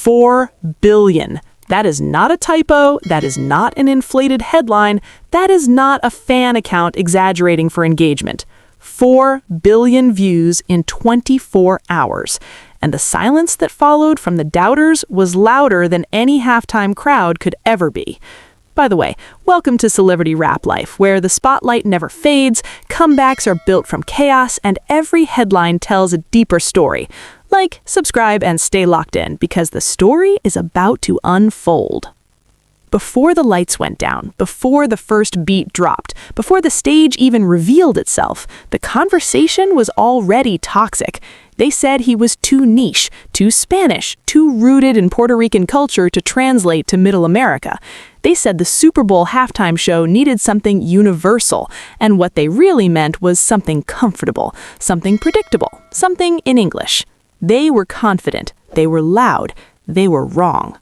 4 billion. That is not a typo, that is not an inflated headline, that is not a fan account exaggerating for engagement. 4 billion views in 24 hours. And the silence that followed from the doubters was louder than any halftime crowd could ever be. By the way, welcome to Celebrity Rap Life, where the spotlight never fades, comebacks are built from chaos, and every headline tells a deeper story. Like, subscribe, and stay locked in, because the story is about to unfold. Before the lights went down, before the first beat dropped, before the stage even revealed itself, the conversation was already toxic. They said he was too niche, too Spanish, too rooted in Puerto Rican culture to translate to Middle America. They said the Super Bowl halftime show needed something universal, and what they really meant was something comfortable, something predictable, something in English. They were confident, they were loud, they were wrong.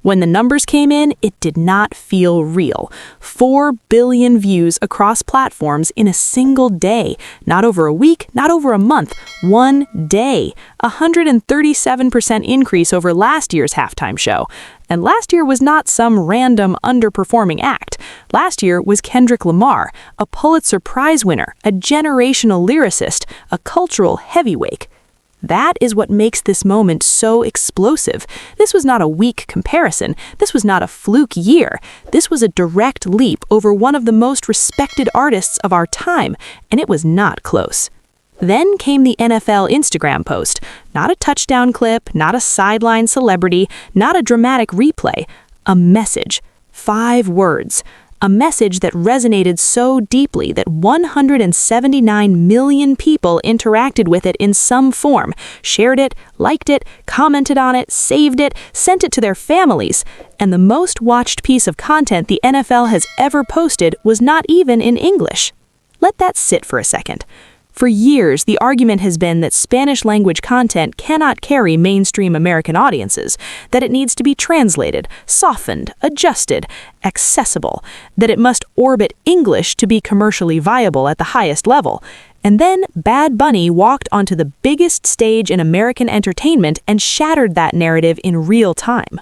When the numbers came in, it did not feel real. 4 billion views across platforms in a single day. Not over a week, not over a month. One day. 137% increase over last year's halftime show. And last year was not some random underperforming act. Last year was Kendrick Lamar, a Pulitzer Prize winner, a generational lyricist, a cultural heavyweight. That is what makes this moment so explosive. This was not a weak comparison. This was not a fluke year. This was a direct leap over one of the most respected artists of our time, and it was not close. Then came the NFL Instagram post. Not a touchdown clip, not a sideline celebrity, not a dramatic replay. A message. 5 words. A message that resonated so deeply that 179 million people interacted with it in some form, shared it, liked it, commented on it, saved it, sent it to their families. And the most watched piece of content the NFL has ever posted was not even in English. Let that sit for a second. For years, the argument has been that Spanish-language content cannot carry mainstream American audiences, that it needs to be translated, softened, adjusted, accessible, that it must orbit English to be commercially viable at the highest level. And then Bad Bunny walked onto the biggest stage in American entertainment and shattered that narrative in real time.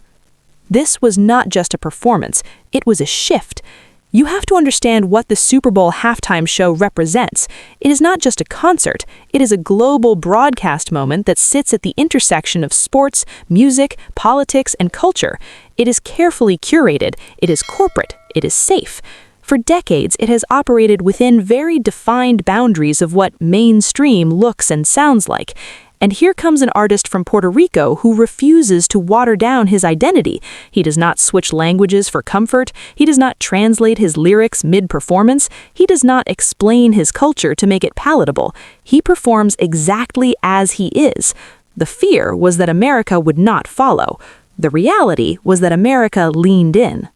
This was not just a performance, it was a shift. You have to understand what the Super Bowl halftime show represents. It is not just a concert. It is a global broadcast moment that sits at the intersection of sports, music, politics, and culture. It is carefully curated. It is corporate. It is safe. For decades, it has operated within very defined boundaries of what mainstream looks and sounds like. And here comes an artist from Puerto Rico who refuses to water down his identity. He does not switch languages for comfort. He does not translate his lyrics mid-performance. He does not explain his culture to make it palatable. He performs exactly as he is. The fear was that America would not follow. The reality was that America leaned in.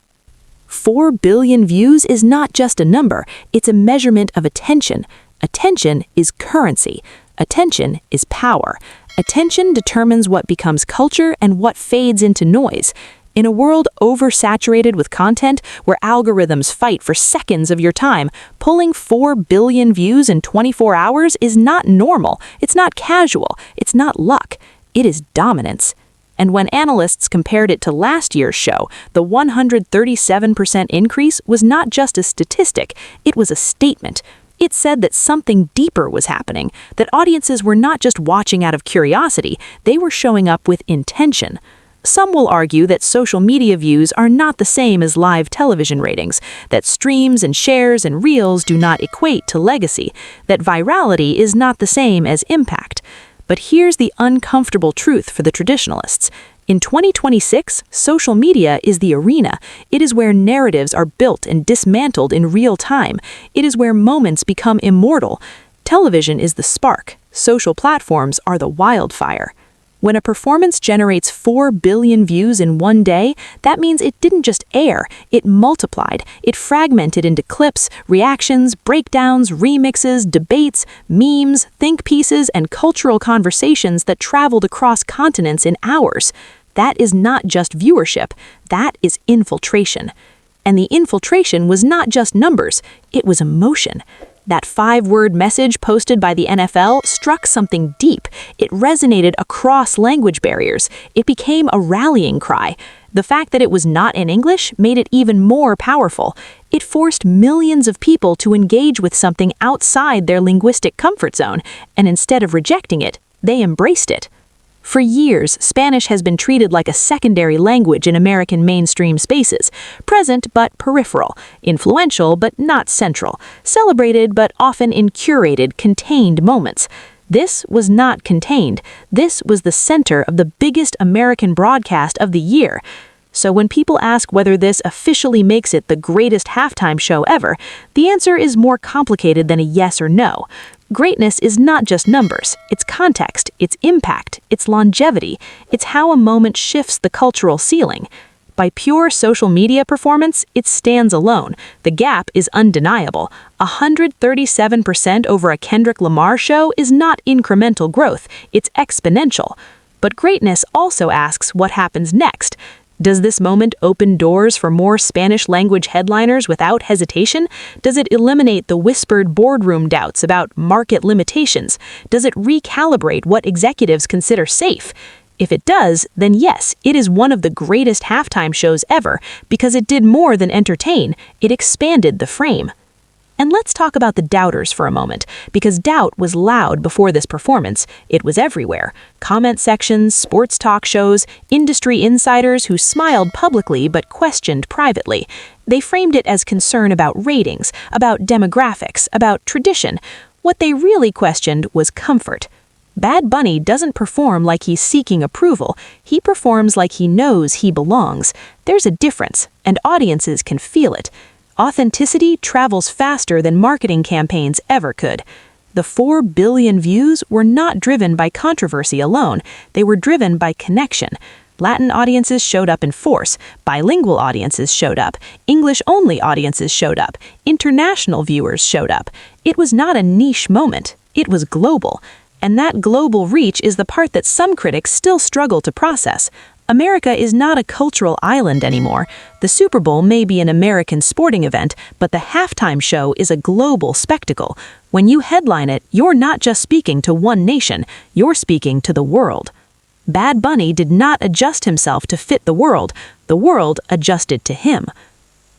4 billion views is not just a number. It's a measurement of attention. Attention is currency. Attention is power. Attention determines what becomes culture and what fades into noise. In a world oversaturated with content, where algorithms fight for seconds of your time, pulling 4 billion views in 24 hours is not normal. It's not casual. It's not luck. It is dominance. And when analysts compared it to last year's show, the 137% increase was not just a statistic, it was a statement. It said that something deeper was happening, that audiences were not just watching out of curiosity, they were showing up with intention. Some will argue that social media views are not the same as live television ratings, that streams and shares and reels do not equate to legacy, that virality is not the same as impact. But here's the uncomfortable truth for the traditionalists. In 2026, social media is the arena. It is where narratives are built and dismantled in real time. It is where moments become immortal. Television is the spark. Social platforms are the wildfire. When a performance generates 4 billion views in one day, that means it didn't just air, it multiplied. It fragmented into clips, reactions, breakdowns, remixes, debates, memes, think pieces, and cultural conversations that traveled across continents in hours. That is not just viewership, that is infiltration. And the infiltration was not just numbers, it was emotion. That 5-word message posted by the NFL struck something deep. It resonated across language barriers. It became a rallying cry. The fact that it was not in English made it even more powerful. It forced millions of people to engage with something outside their linguistic comfort zone, and instead of rejecting it, they embraced it. For years, Spanish has been treated like a secondary language in American mainstream spaces, present but peripheral, influential but not central, celebrated but often in curated, contained moments. This was not contained. This was the center of the biggest American broadcast of the year. So when people ask whether this officially makes it the greatest halftime show ever, the answer is more complicated than a yes or no. Greatness is not just numbers, it's context, it's impact, it's longevity, it's how a moment shifts the cultural ceiling. By pure social media performance, it stands alone. The gap is undeniable. 137% over a Kendrick Lamar show is not incremental growth, it's exponential. But greatness also asks what happens next. Does this moment open doors for more Spanish-language headliners without hesitation? Does it eliminate the whispered boardroom doubts about market limitations? Does it recalibrate what executives consider safe? If it does, then yes, it is one of the greatest halftime shows ever because it did more than entertain, it expanded the frame. And let's talk about the doubters for a moment, because doubt was loud before this performance. It was everywhere. Comment sections, sports talk shows, industry insiders who smiled publicly but questioned privately. They framed it as concern about ratings, about demographics, about tradition. What they really questioned was comfort. Bad Bunny doesn't perform like he's seeking approval. He performs like he knows he belongs. There's a difference, and audiences can feel it. Authenticity travels faster than marketing campaigns ever could. The 4 billion views were not driven by controversy alone. They were driven by connection. Latin audiences showed up in force. Bilingual audiences showed up. English-only audiences showed up. International viewers showed up. It was not a niche moment. It was global. And that global reach is the part that some critics still struggle to process. America is not a cultural island anymore. The Super Bowl may be an American sporting event, but the halftime show is a global spectacle. When you headline it, you're not just speaking to one nation, you're speaking to the world. Bad Bunny did not adjust himself to fit the world adjusted to him.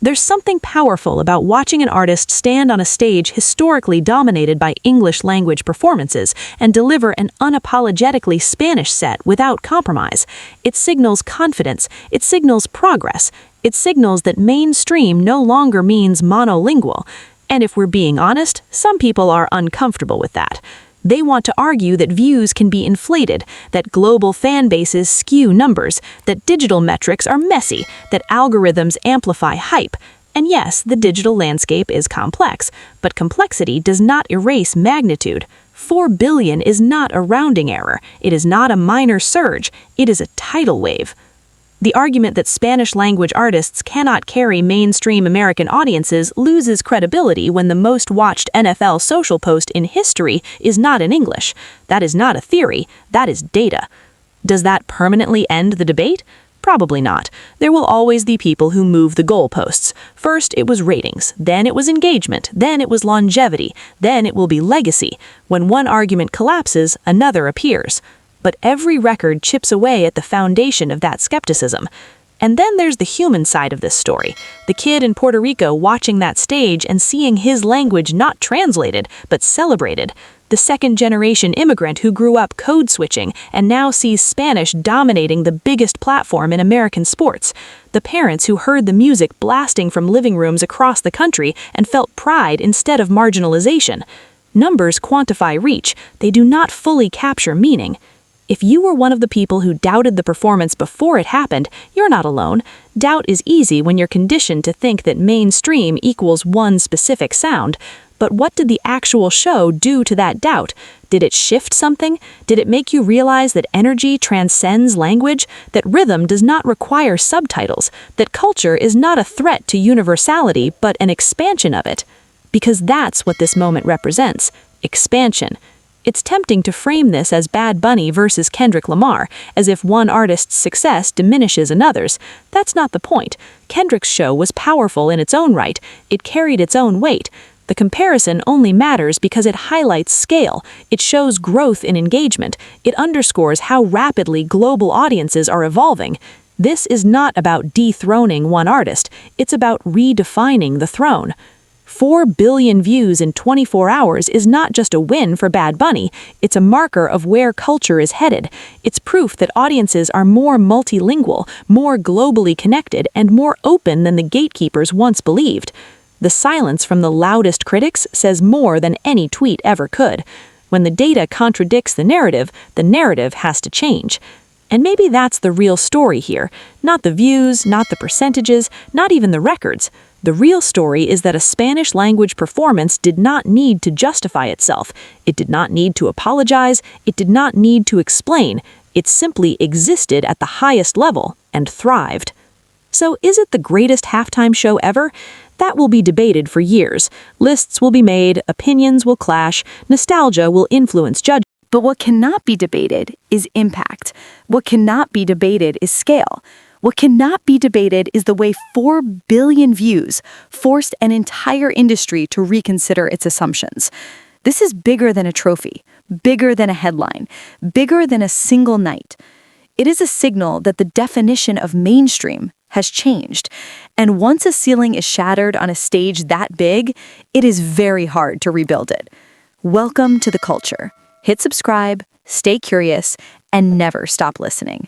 There's something powerful about watching an artist stand on a stage historically dominated by English-language performances and deliver an unapologetically Spanish set without compromise. It signals confidence. It signals progress. It signals that mainstream no longer means monolingual. And if we're being honest, some people are uncomfortable with that. They want to argue that views can be inflated, that global fan bases skew numbers, that digital metrics are messy, that algorithms amplify hype. And yes, the digital landscape is complex, but complexity does not erase magnitude. 4 billion is not a rounding error. It is not a minor surge. It is a tidal wave. The argument that Spanish-language artists cannot carry mainstream American audiences loses credibility when the most watched NFL social post in history is not in English. That is not a theory, that is data. Does that permanently end the debate? Probably not. There will always be people who move the goalposts. First, it was ratings, then it was engagement, then it was longevity, then it will be legacy. When one argument collapses, another appears. But every record chips away at the foundation of that skepticism. And then there's the human side of this story. The kid in Puerto Rico watching that stage and seeing his language not translated, but celebrated. The second-generation immigrant who grew up code switching and now sees Spanish dominating the biggest platform in American sports. The parents who heard the music blasting from living rooms across the country and felt pride instead of marginalization. Numbers quantify reach. They do not fully capture meaning. If you were one of the people who doubted the performance before it happened, you're not alone. Doubt is easy when you're conditioned to think that mainstream equals one specific sound. But what did the actual show do to that doubt? Did it shift something? Did it make you realize that energy transcends language? That rhythm does not require subtitles? That culture is not a threat to universality, but an expansion of it? Because that's what this moment represents: expansion. It's tempting to frame this as Bad Bunny versus Kendrick Lamar, as if one artist's success diminishes another's. That's not the point. Kendrick's show was powerful in its own right. It carried its own weight. The comparison only matters because it highlights scale, it shows growth in engagement, it underscores how rapidly global audiences are evolving. This is not about dethroning one artist, it's about redefining the throne. 4 billion views in 24 hours is not just a win for Bad Bunny, it's a marker of where culture is headed. It's proof that audiences are more multilingual, more globally connected, and more open than the gatekeepers once believed. The silence from the loudest critics says more than any tweet ever could. When the data contradicts the narrative has to change. And maybe that's the real story here. Not the views, not the percentages, not even the records. The real story is that a Spanish-language performance did not need to justify itself. It did not need to apologize. It did not need to explain. It simply existed at the highest level and thrived. So is it the greatest halftime show ever? That will be debated for years. Lists will be made, opinions will clash, nostalgia will influence judgment. But what cannot be debated is impact. What cannot be debated is scale. What cannot be debated is the way 4 billion views forced an entire industry to reconsider its assumptions. This is bigger than a trophy, bigger than a headline, bigger than a single night. It is a signal that the definition of mainstream has changed. And once a ceiling is shattered on a stage that big, it is very hard to rebuild it. Welcome to the culture. Hit subscribe, stay curious, and never stop listening.